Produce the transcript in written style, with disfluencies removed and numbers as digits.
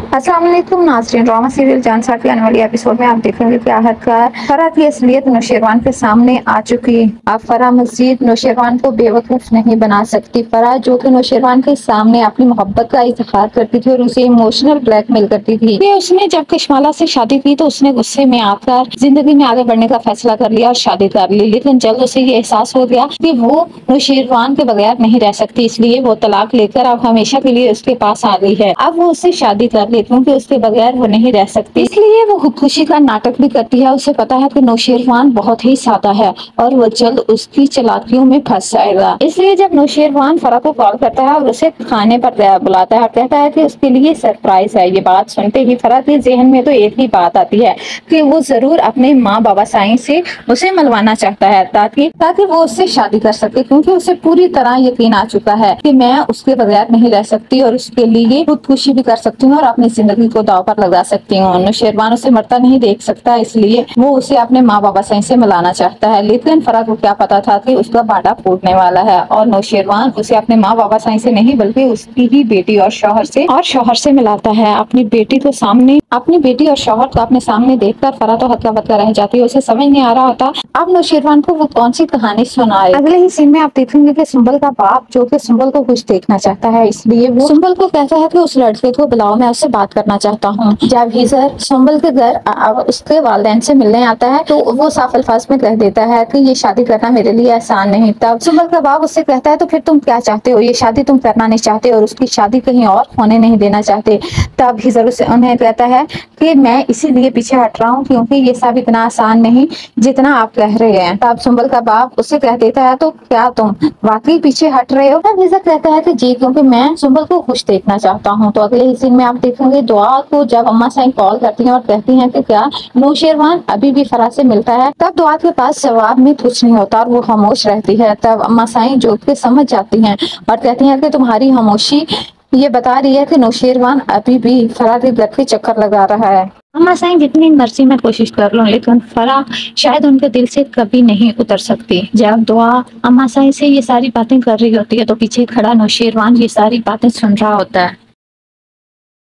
अस्सलाम वालेकुम नाज़रीन, ड्रामा सीरियल जान साथ के आने वाली एपिसोड में आप देखेंगे कि आखिरकार फरह की असलियत नौशेरवान के सामने आ चुकी है। अब फरह मज़ीद नौशेरवान को बेवकूफ़ नहीं बना सकती। फरह जो कि नौशेरवान के सामने अपनी मोहब्बत का इज़हार करती थी और उसे इमोशनल ब्लैकमेल करती थी कि उसने जब कशमाला से शादी की तो उसने गुस्से में आकर जिंदगी में आगे बढ़ने का फैसला कर लिया और शादी कर ली, लेकिन जल्द उसे ये एहसास हो गया कि वो नौशेरवान के बगैर नहीं रह सकती, इसलिए वो तलाक लेकर अब हमेशा के लिए उसके पास आ गई है। अब वो उससे शादी कर ले क्योंकि उसके बगैर वो नहीं रह सकती, इसलिए वो खुदकुशी का नाटक भी करती है। उसे पता है कि नौशेरवान बहुत ही सादा है और वो जल्द उसकी चालाकियों में फंस जाएगा। इसलिए जब नौशेरवान फरह को कॉल करता है और उसे खाने पर बुलाता है और कहता है कि उसके लिए सरप्राइज है, ये बात सुनते ही फरह के ज़हन में तो एक ही बात आती है कि वो जरूर अपने माँ बाबा साईं से उसे मिलवाना चाहता है ताकि वो उससे शादी कर सके, क्योंकि उसे पूरी तरह यकीन आ चुका है कि मैं उसके बगैर नहीं रह सकती और उसके लिए खुदकुशी भी कर सकती हूँ और अपनी जिंदगी को दांव पर लगा सकती हूँ। नौशेरवान उसे मरता नहीं देख सकता, इसलिए वो उसे अपने माँ बाबा से मिलाना चाहता है। लेकिन फरह को क्या पता था कि उसका बाड़ा फूटने वाला है और नौशेरवान उसे अपने माँ बाबा से नहीं बल्कि उसकी ही बेटी और शौहर से मिलाता है। अपनी बेटी और शौहर को अपने सामने देखकर फरह तो हक्का बक्का रह जाती है। उसे समझ नहीं आ रहा होता अब नौशेरवान को वो कौन सी कहानी सुनाए। अगले ही सीन में आप देखेंगे कि सुंबल का बाप जो कि सुंबल को कुछ देखना चाहता है, इसलिए वो सुंबल को कहता है कि उस लड़के को बुलाओ, मैं उससे बात करना चाहता हूँ। जब हिजर सुंबल के घर उसके वालिदैन से मिलने आता है तो वो साफ अल्फाज में कह देता है कि ये शादी करना मेरे लिए आसान नहीं। तब सुंबल का बाप उससे कहता है तो फिर तुम क्या चाहते हो, ये शादी तुम करना नहीं चाहते और उसकी शादी कहीं और होने नहीं देना चाहते। तब हिजर उन्हें कहता है कि मैं इसीलिए पीछे हट रहा हूँ क्योंकि ये सब इतना आसान नहीं जितना आप कह रहे हैं। तब सुंबल का बाप उससे कह देता है तो क्या तुम वाकई पीछे हट रहे हो। तब हिजर कहता है कि जी, क्योंकि मैं सुंबल को खुश देखना चाहता हूँ। तो अगले ही सीन में आप देखेंगे दुआ को जब अम्मा साईं कॉल करती हैं और कहती हैं कि क्या नौशेरवान अभी भी फरह से मिलता है, तब दुआ के पास जवाब में कुछ नहीं होता और वो खामोश रहती है। तब अम्मा साईं जो कि समझ जाती हैं और कहती हैं कि तुम्हारी खामोशी ये बता रही है कि नौशेरवान अभी भी फरह के घर पे चक्कर लगा रहा है। अम्मा साईं जितनी मर्जी मैं कोशिश कर लूं लेकिन फरह शायद उनके दिल से कभी नहीं उतर सकती। जब दुआ अम्मा साईं से ये सारी बातें कर रही होती है तो पीछे खड़ा नौशेरवान ये सारी बातें सुन रहा होता है।